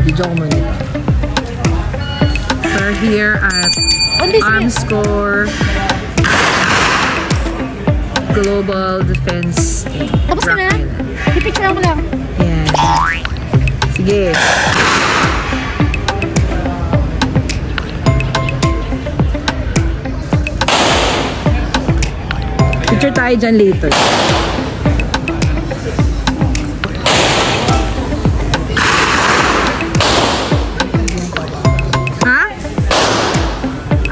Video ko muna ito. We're here at Armscor Global Defense Tapos Rock na? Island. Pipicture mo lang. Yan. Sige. Picture tayo dyan later. Ha?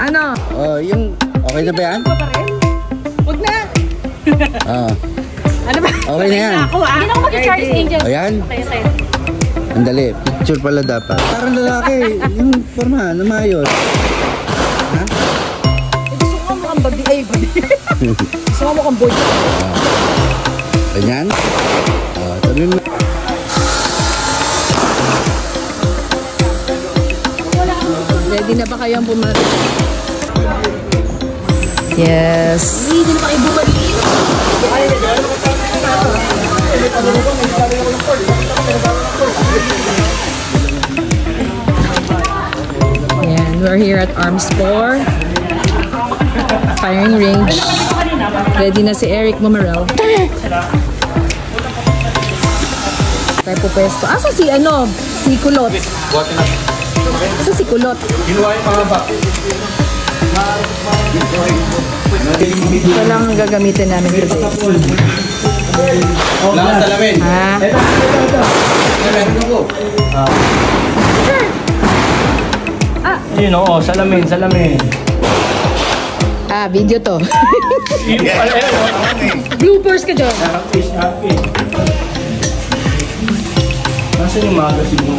Ano? Yung okay na ba yan? Huwag na! Ano ba? Okay na yan. Hindi na ako mag-Charles Angels. Ayan. Okay. Andali, picture pala dapat. Parang lalaki, yung forma, na maayos. Ha? Gusto ko mukhang babi. Ay, babi. Gusto ko mukhang boy. Ganyan? Sabi mo. Ready na ba kayong pumasok? Yes. Hindi na kayo bumalik. Ayan, we're here at Armscor Firing Range. Ready na si Eric Mamarel. Tayo po pwesto. Asa si si Kulot? Asa si Kulot? Ito lang ang gagamitin namin today. Lakas salamin. Ha? Yun oo, salamin. Video to. Bloopers ka dyan. Happy. Nasaan yung magazine mo?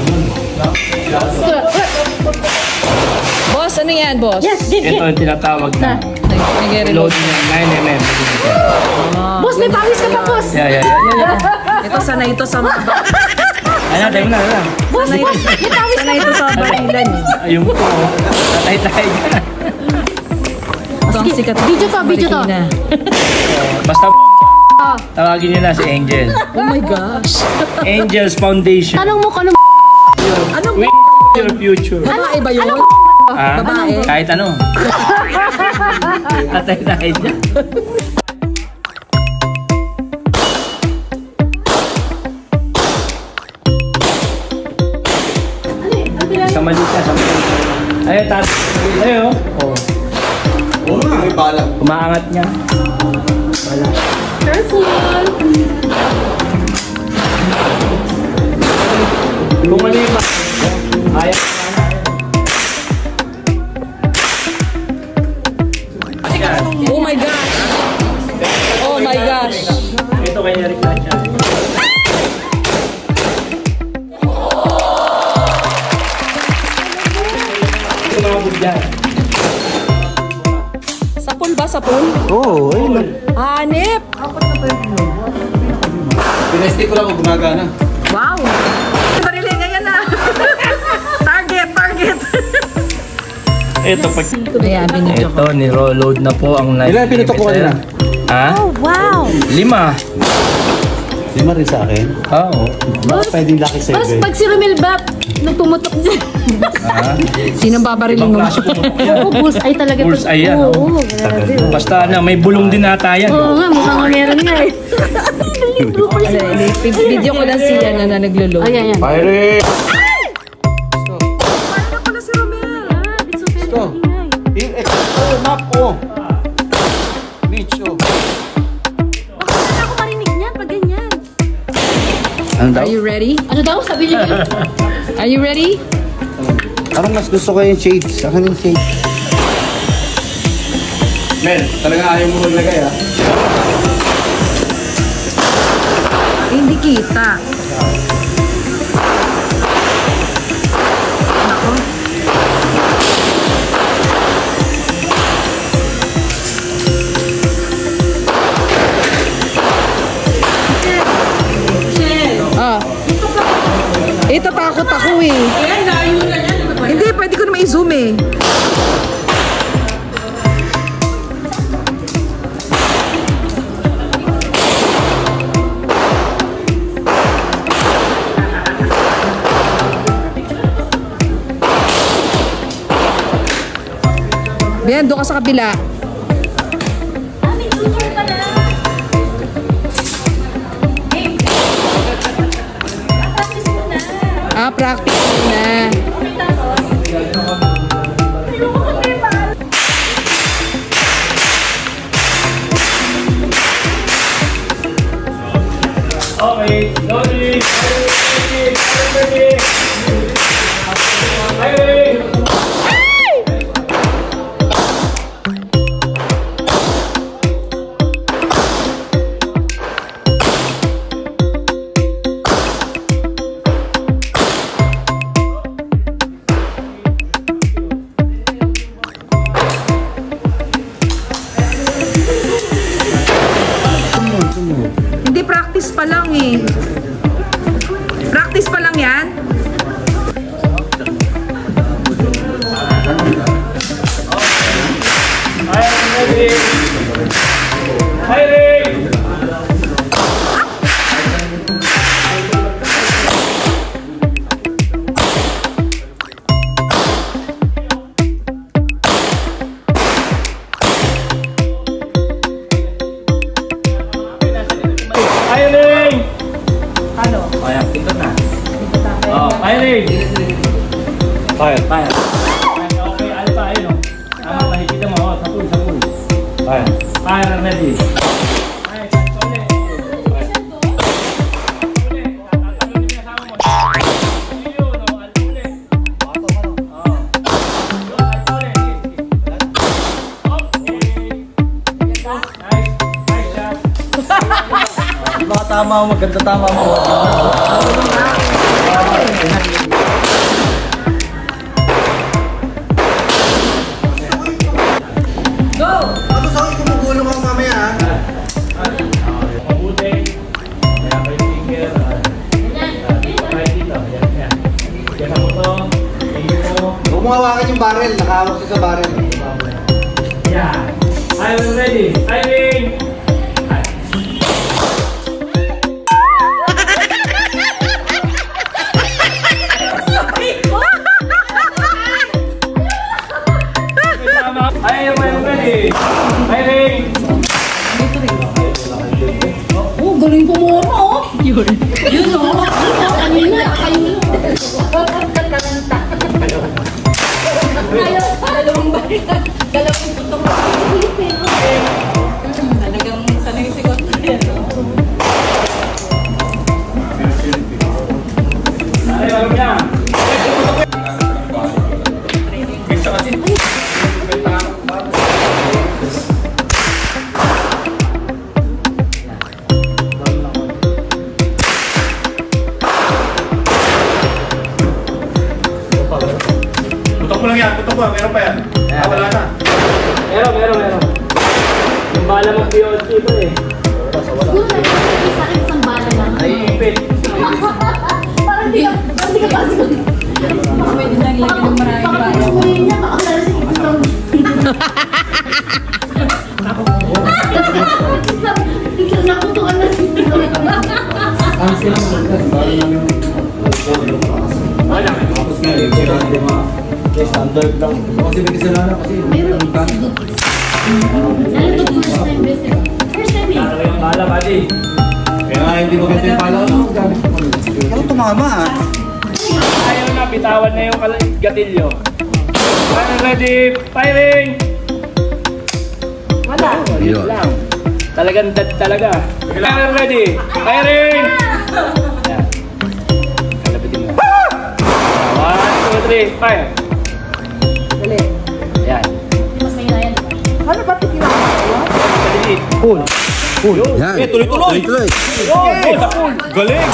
Boss, ano yan, boss? Yes, Ito yung tinatawag na Nag-reload. load niya, 9mm. Boss, may pawis ka pa, boss. Yeah. Ito, sanay ito sa mga Ayun na. Boss, may pawis sanay ito sa barilan. Ayun po. Tatay ka. Ito ang sikat. Video to. Marikina. Basta tawagin niyo na si Angel. Oh my gosh. Angel's Foundation. Tanong mo kung Ano We your future. babae ba yun? Ah, Babae. kahit ano. Tatay niya. Sa mali ka. Ayun, Ayun, oh. Oo nga, may balang. Umaangat niya. Wala. careful. Kung ano yung ayaw. Oh my gosh. Oh my gosh. Ito kay Eric na siya. Ito mga budyan. Sapul ba? Sapul? Oo, ayun lang. Hanip! Pinesti ko lang kung gumagana. Wow! Barili ngayon na! Target! Ito pag... Ayan, binidyo ko. Ito, ni-reload na po ang 9mm. Ilan pinutok ko kanina? Ha? Oh, wow. 5. 5 rin sa akin. Oo. Baka pwedeng lucky Boss, 7. pag si Romel ba, nung pumutok dyan. Sinong babariling mo? Oo, bullseye talaga. Bullseye yan, Oo, grabe. Basta na, may bulong din ata yan. Oo nga, mukhang meron nga eh. Video ko lang siya na naglo-load. Ayan. Pirate! Paano pala si Romel? Ito. Map, oh. Beach, oh. Bakit na ako marinig niyan pag ganyan? Ano daw? Are you ready? Ano daw? Sabi niyo. Are you ready? Parang mas gusto ko yung shades. Akin yung shades. Mel, talaga ayaw mo maglagay, ha? Hindi kita. Nako. Ito takot ako eh. Hindi, pwede ko naman i-zoom eh. Bien, doon ka sa kabila. May tutor pala. Game. Practice muna. Practice muna. Okay, tapos. Ayoko ka pa. Okay, loading. Ready. Hindi, practice pa lang eh. Practice pa lang yan. Hiring! Hiring! Ano? Kaya, ito na. Oh, hiring! Fire. Okay, alpha, ayun o. Tama, nakikita mo. Sa pool. Fire and ready. Ay, sorry. Tama mo, maganda tama mo. Go! Tapos ako gumugulong ako mamaya ha. Mabuti. Kaya kayo finger. Kaya dito. Yan. Kaya mo to. Huwag mo hawakan yung barrel, nakahawak siya sa barrel. Yan. I'm ready. Hiring! I'm ready. Hiring! Oh, galing po mo ako. Yun o. Kanina. Dalawang balikan. Dalawang putong. Talagang sanay sigot na yan. Alam niya. Putok mo lang yan, putok mo. Meron pa yan. Wala na. Meron. Yung bala mo POC pa eh. Siguro na yung sakit sa bala lang. Ay, ipit. Parang di ka pasok. Baka pwede nang lagyan ng maraming bala. Baka pwede niya, baka meron siya itong... Nakutukan na siya. Wala. Tapos nga eh, sila hindi standard lang. Kasi may kasalanan kasi. Meron yung ano to first time visit? First time eh. Lalo yung bala, buddy. Kaya nga hindi maganda yung pala ko. Pero tumama ah. Ayaw na, bitawan na yung gatilyo. I'm ready. Firing! Wala. Yun. Lang. Talagang dead talaga. I'm ready. Firing! Yan. Kalabitin mo. 1, 2, 3, fire! Dali. Yan. Mas mahina yan. Ano ba ito kinakawa? Maliit. Cool. Yun. Yan. Tuloy-tuloy. Tuloy-tuloy. Yun, sa pool. Galing.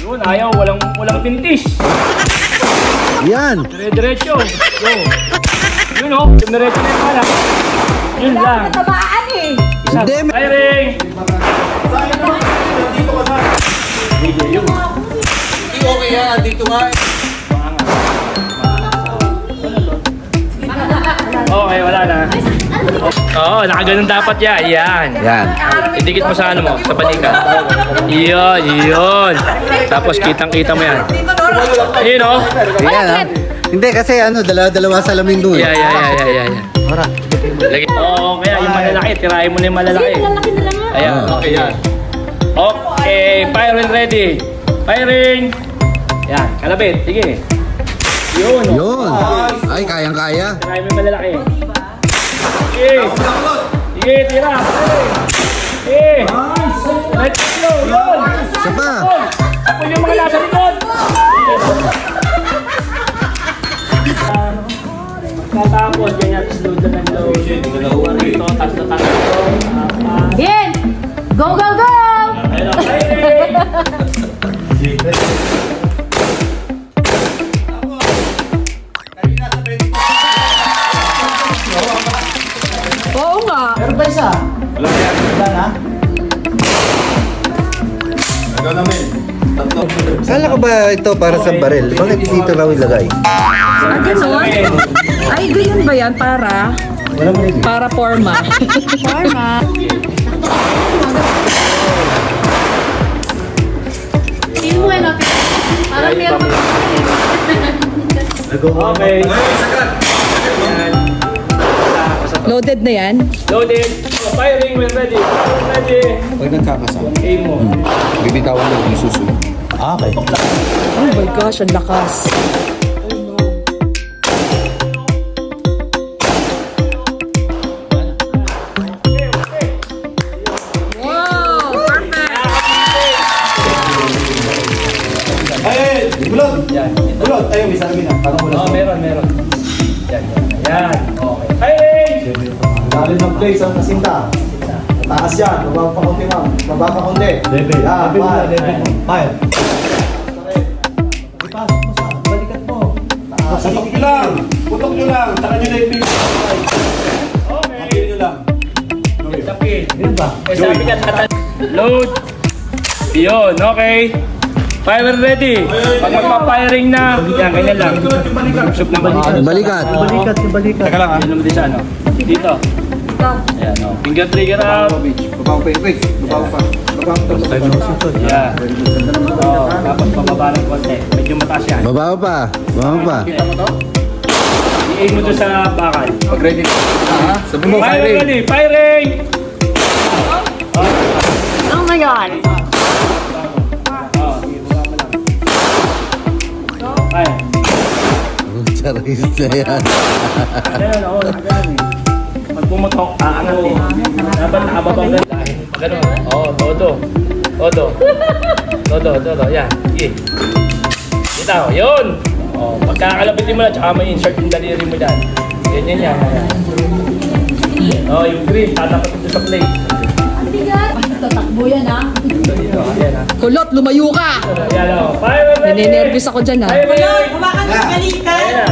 Yun, ayaw. Walang pintis. Yan. Dire-diretso. Yun. Yun o. Diretso na yung pala. Yun lang. Natabaan eh. Isa. Hindi. Firing! Yun. Hindi okay yan. Dito nga eh. Okay, wala na. Oo, nakaganon dapat yan. Yan. Yan. Idikit mo sa ano mo, sa balikan. Yun. Tapos kitang-kita mo yan. Ayun o. Yan ah. Hindi kasi ano, dalawa-dalawa salamin doon. Yeah. Lagi. Oo, kaya yung malalaki, tirahin mo na yung malalaki. Malalaki na lang nga. Ayan, okay yan. Okay, firing ready. Firing. Yan, kalabit, sige. Yun. Yun. Ay, kayang-kaya. Tirahin mo yung malalaki. Sige. Sige, tira. Sige. Let's go, yun. Isa pa. Tapos yung mga nasa likod. Katapos, ganyan, tapos load na ng load. Rito, tatlo. Bien! Go, go, go! Hello, firing! Oo nga. Meron pa isa. Wala na? Ikaw namin. Tatlo. Kala ko ba ito para sa baril? Bakit dito raw ilagay? Ah, ganon? Ay, ganyan ba yan? Para? Wala mo rin. Para forma. Forma. Feel mo eh, no? Parang meron pa. Okay. Sagat! Yan. Loaded na yan? Loaded. Oh, firing when ready. Firing ready. Pag nagkakasama, Aim mo. bibitawan lang yung susunod. Okay. Oh my gosh, ang lakas. Wow! Perfect! Ay! Bulot! Yan. Bulot! Tayo, may salamin na. Parang bulot. Oh, meron. Yan. Okay. Firing! Lalim ng place ang kasinta. Taas yan. Bababa pa konti, ma'am. Bababa pa konti. Level. Yan, fire. Fire. Ipasok mo sa balikat mo. Taas. Putok nyo lang. Taka nyo na yung pin. Okay. Pin nyo lang. Tapin. Ganyan ba? Eh, sabi ka, load. Yun, okay. Fire ready. Pag magpa-firing na, yan, ganyan lang. Sup na balikat. Balikat. Balikat, yung balikat. Teka lang ha. Yun naman din siya, ano? Dito. Ayan, oh. Finger trigger out. Babaw pa yung quick. Babaw pa. Babaw pa. Yeah. Oh, tapos pababa ng konti. Medyo mataas yan. Baba pa. Baba pa. I-aim mo doon sa bakal. Pag ready. Sabi mo, Firing firing. ready. Firing! Oh my God! Oh, sige, baba mo lang. Fire. Charis na yan. Ayan, oo, nakagaan eh. Pag pumutok, aangat eh. Dapat nakababang ganun. Ganun. Oo, todo. Todo. Yan. Sige. Dito, yun. Oh, pagkakalabitin mo na, tsaka may insert yung daliri mo dyan. Yan. Oh, yung green, tatapat ito sa plate. Ang bigat. Tatakbo yan, ha? Dito, ayan ha. Kulot, lumayo ka! Ayan o. Fire ready! Ninenervous ako dyan, ha? Fire ready! Hawakan mo sa balikat. Ayan na.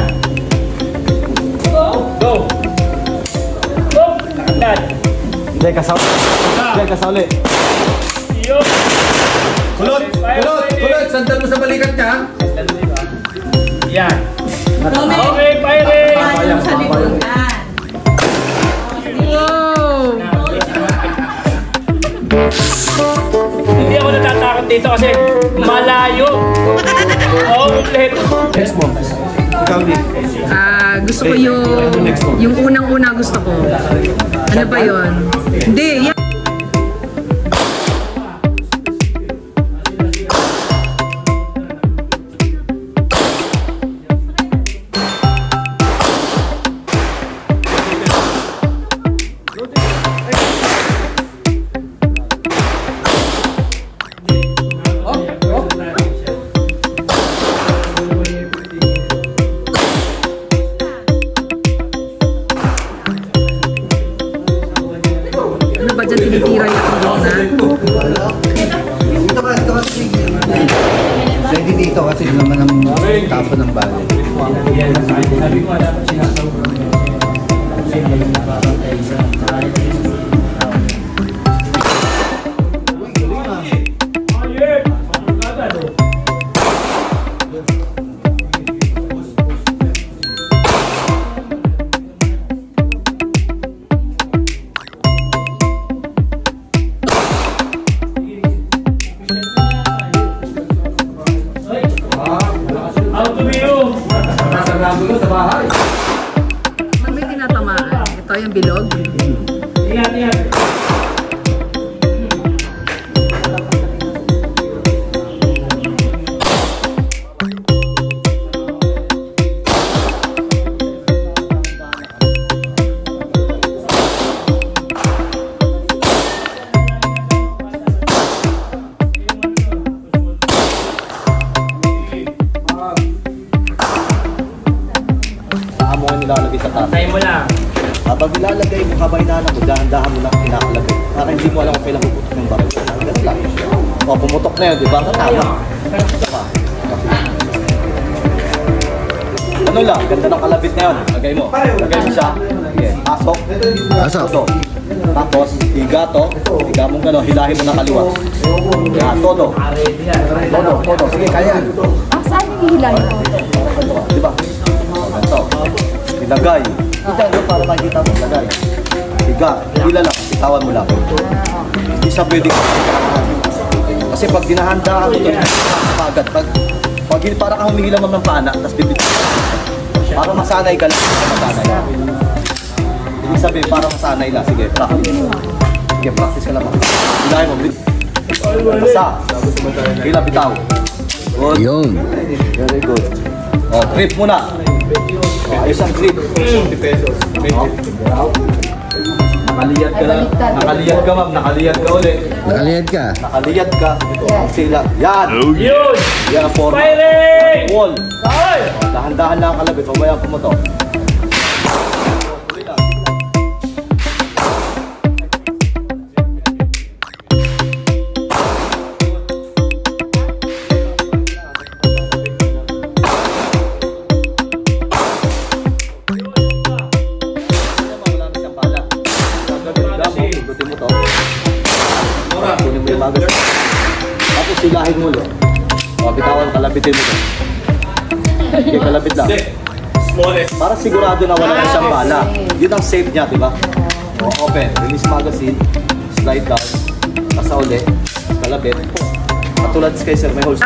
Go! Nakandad. Hindi, kasauli. Hindi, kasauli. Iyo! Kulot! Kulot! Sandal mo sa balikat ka. Yan. Okay, firing! Ayaw sa likuran. Wow! Hindi ako natatakot dito kasi malayo. Oh, ulit. Next mo. Ikaw din. Gusto ko yung unang-una gusto ko. Ano ba yun? Hindi, yan. Ano ba dyan tinitira yung gitna? Dito ka. Ready dito kasi naman ang tapo ng bali. Sabi ko, dapat sinasaw ko. Out to you! bilog. Ingat, ingat. Saan mo nga nilalagay sa taas? Tayo mo lang. Habang nilalagay mo, habang inaanap mo, dahan-dahan mo lang inakalagay. Para hindi mo alam kung kailan puputok yung baril. Ganun lang. O, pumutok na yun, di ba? Tama. Isa pa. Ano lang, ganda ng kalabit na yun. Lagay mo. Lagay mo siya. Sige, pasok. Pasok. Todo. Tapos, higa to. Higa mong gano'n, hilahin mo na kaliwa. Yan, todo. Todo, todo. Sige, kaya. Saan yung hihilahin ko? Di ba? O, ganito. Ilagay. Ito, para makikita mo, ilagay. Higa. Hila lang. Bitawan mo lang. Hindi siya pwede kasi pag dinahandaan mo ito, agad. Pag para kang humihilamam ng pana, tapos bibit. Para masanay ka lang. Masanay. Ibig sabihin, para masanay lang. Sige, practice. Sige, practice ka lang. Hilahin mo. Basta. Hila, bitaw. Good. Yun. Very good. O, trip muna. O, ayos ang trip. 50 pesos. Nakaliyad ka lang. Nakaliyad ka, ma'am. Nakaliyad ka ulit. Nakaliyad ka. Nakaliyad ka. Ang sila. Yan. Yun! Yan ang forma. Firing! Wall. Ay! O, dahan-dahan lang ang kalabit. Pabayaan po mo to. Tapos silahin mo ulit. O, bitawan, kalabitin mo ito. Okay, kalabit lang. Smallest. Para sigurado na wala na siyang bala. Yun ang safe niya, di ba? O, open. Release magazine. Slide down. Pasa ulit. Kalabit. Katulad kay sir, may holes.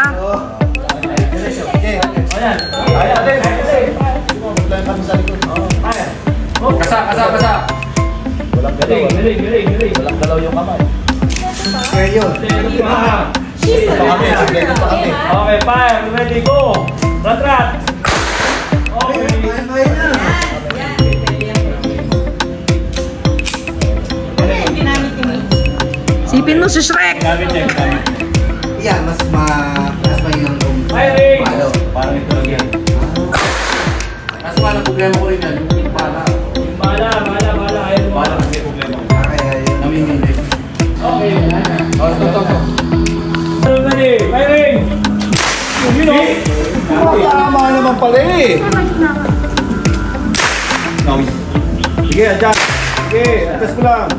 Kasa. Walang galaw. Galing. Walang galaw yung kamay. Okay, fire. Ready, go. Rat. Okay. Sipin mo si Shrek. Yan, mas mainang kung Firing! Parang ito lang yan. Kaso parang problema ko rin yan. Yung pala. Bala. Ayaw mo. Pala kasi problema ko. kaya yun. Namimili. Okay. Ito. Ready, firing! Yun o. Tama naman pala eh. Sige, adjust. Sige, adjust mo lang.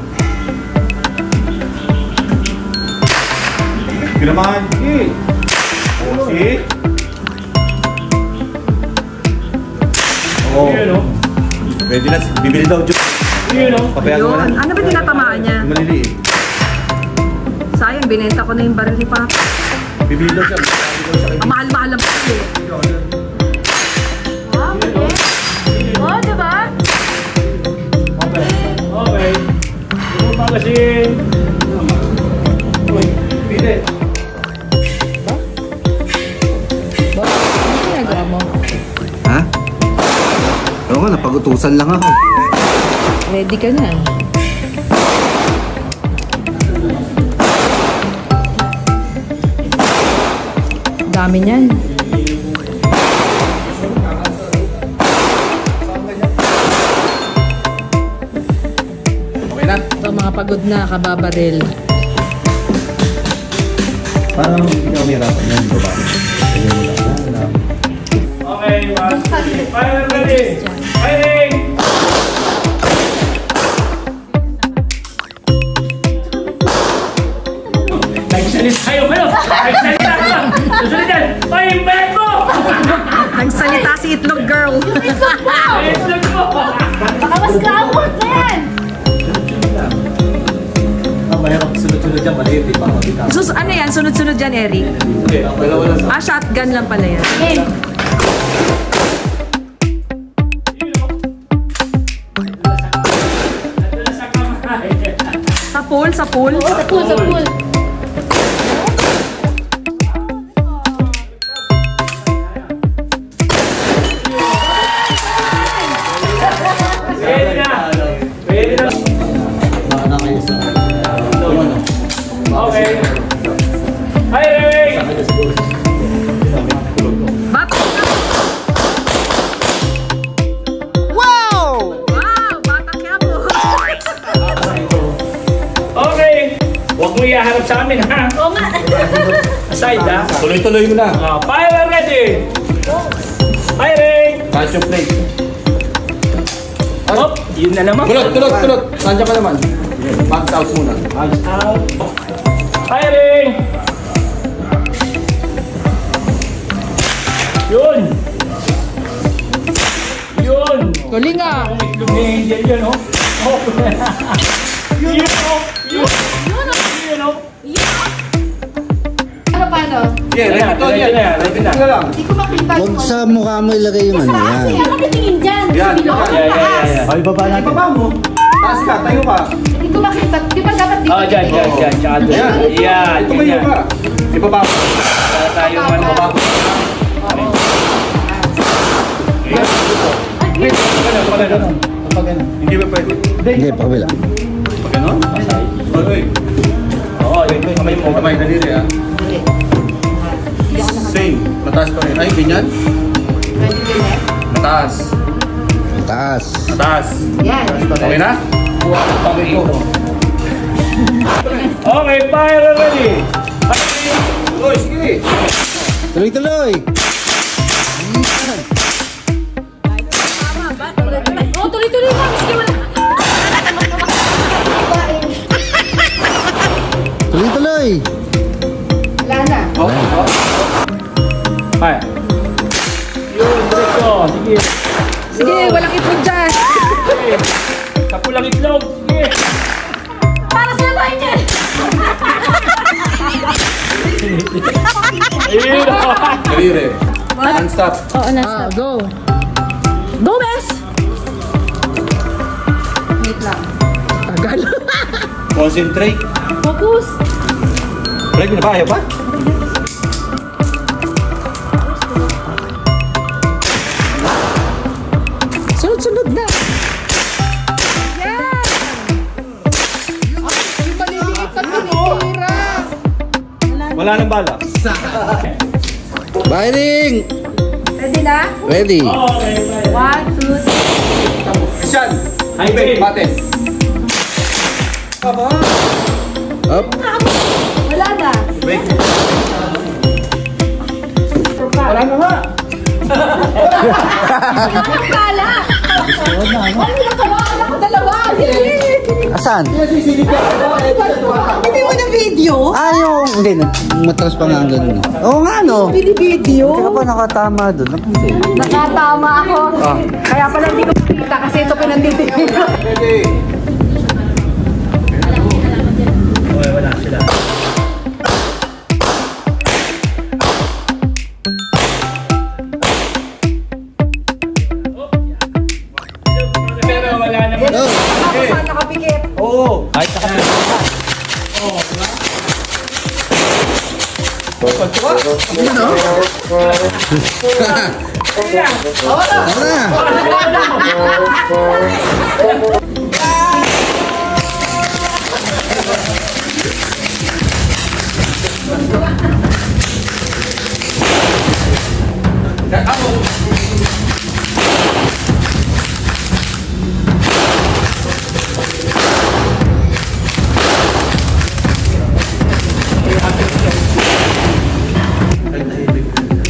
Sige naman. Sige. See? Oo. Yun o. Pwede na. Bibili daw dyan. Yun o. Papayagan mo na. Yun. Ano ba tinatamaan niya? Maliliit. Sayang, binenta ko na yung baril ni Papa. Bibili daw siya. Ang mahal-mahal lang pa eh. Wow, okay. Oh, diba? Okay. Yung magazine. Bibili. Ano ginagawa mo? Ha? Oo nga, napag-utusan lang ako. Ready ka na. Dami niyan. Okay na? Ito mga pagod na, kababaril. Parang hindi ka umirapan yan, baba. Okay, fire ready. Firing! Nagsalita tayo kayo! Nagsalita ka! Susunod yan! Paimbet mo! Nagsalita si Itlog Girl. Itlog mo! Baka mas kaawat na yan. Mahirap sunod-sunod dyan, maliit eh. Baka bitaw. Ano yan? Sunod-sunod dyan, Eric? Dalawa lang. Shotgun lang pala yan. Game. sa pool? Oo, sa pool, sa pool. Pwede na. Pwede na. Baka kayo sa... Okay. Hi, Ray! Wow! Batang Quiapo. Okay. Huwag mo iharap sa amin, ha? Oo nga. Aside, ha? Tuloy-tuloy mo na. Fire and ready! Hi, Ray! Catch your plate. Oh, yun na naman. Kulot. Nandiyan ka naman. Max out muna. Hands out. Firing! Yun! Yun! Galing ah. Ang itlog ni Angel yun, oh. Oh. Yun, oh. Yun. Yun, oh. Ano paano? Yeah, ready to yan. Ready na. Tingnan lang. Hindi ko makita Huwag sa mukha mo ilagay yung ano Kasi yan. ako titingin dyan. Yan, Sa bilog. yan, Taas. Ay, baba natin. Baba mo. Taas ka, tayo ka. Hindi ko makita. Di ba dapat dito? Oh, dyan. Tsaka doon. Yan. Yan. Tumayo ka. Ibaba mo. Para tayo ano. Ibaba mo. Kapag ano. Hindi ba pwede? Hindi, pakabila. Pag ano? Okay. Oo, yun. Kamay mo. Kamay, daliri ah. Same. Mataas pa rin. Ay, ganyan. Mataas. Taas. Mataas. Yan. Okay na? Okay, fire and ready! Uy, sige. Tuloy-tuloy! Oh, tuloy-tuloy na. Miski wala. Tuloy-tuloy! Wala na. Fire. Yun, diretso. Sige. Sige, walang itlog dyan. Okay. Sa pulang itlog. Sige. Para sila tayo dyan. Ayun, oh. Daliri. Hands up. Oo, na. Go. Go, Bes! Wait lang. Tagal. Concentrate. Focus. Break na ba? Ayaw pa? Sunod-sunod na. Yan! Yung maliliit na pinitira. Wala nang bala. Firing! Ready na? Ready? Okay, fire. 1, 2, 3. Christian. High Bate. speed. Bate. Up! Wala na. Break. Wala na nga. Kala. Ano nakawakan ako dalawa? Asan? Hindi mo na video? Ah, yung... Hindi, matras pa nga ang ganun. Oo nga, no? Video? Hindi ka pa nakatama doon. Nakatama ako. Kaya pala hindi ko makita kasi ito pinanditin. Ready. Okay, wala sila. Pero wala naman. Go! Saan nakapikit? Oo. Ay, saka Tara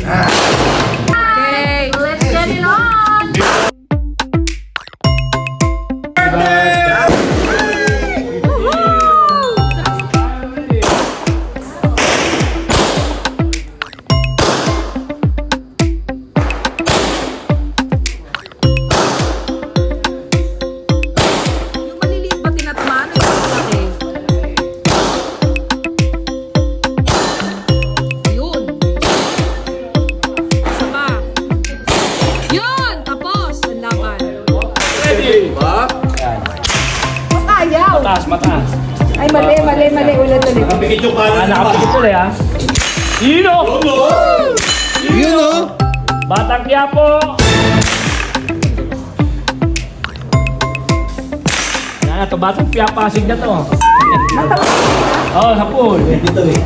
na! Okay, let's get it on. Yung maliliit pa tinatamaan. Okay. Yun. Isa pa. Yun! Tapos! Ang laban. ready. Ba? Ayaw. Mataas, mataas. Ay, mali. Dikit yung kanan. Nakapagod tuloy ha. Yun o! Yun o! Batang Quiapo! Yan, ito Batang Quiapo, Pasig na to. Oo, sa pool. Dito eh.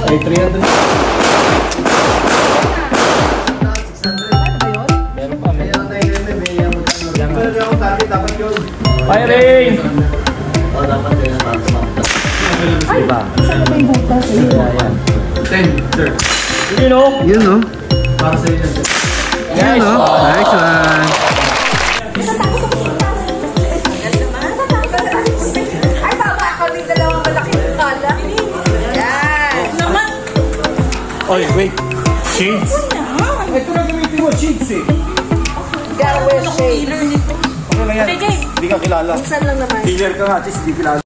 Ay, 300. Meron pa, meron. Firing! Diba? Saan ba yung butas? Ayan. 10, sir. Yun o! Yun o! Para sa inyo. Yun o! Nice one! Ay, baba ako ng dalawang malaking pala. Yan. Naman. Oy, wait. Shades? Ito na gamitin mo, cheats eh. Gawin shade. Okay lang yan. Hindi ka kilala. Minsan lang naman. Dealer ka nga, cheats, hindi kilala.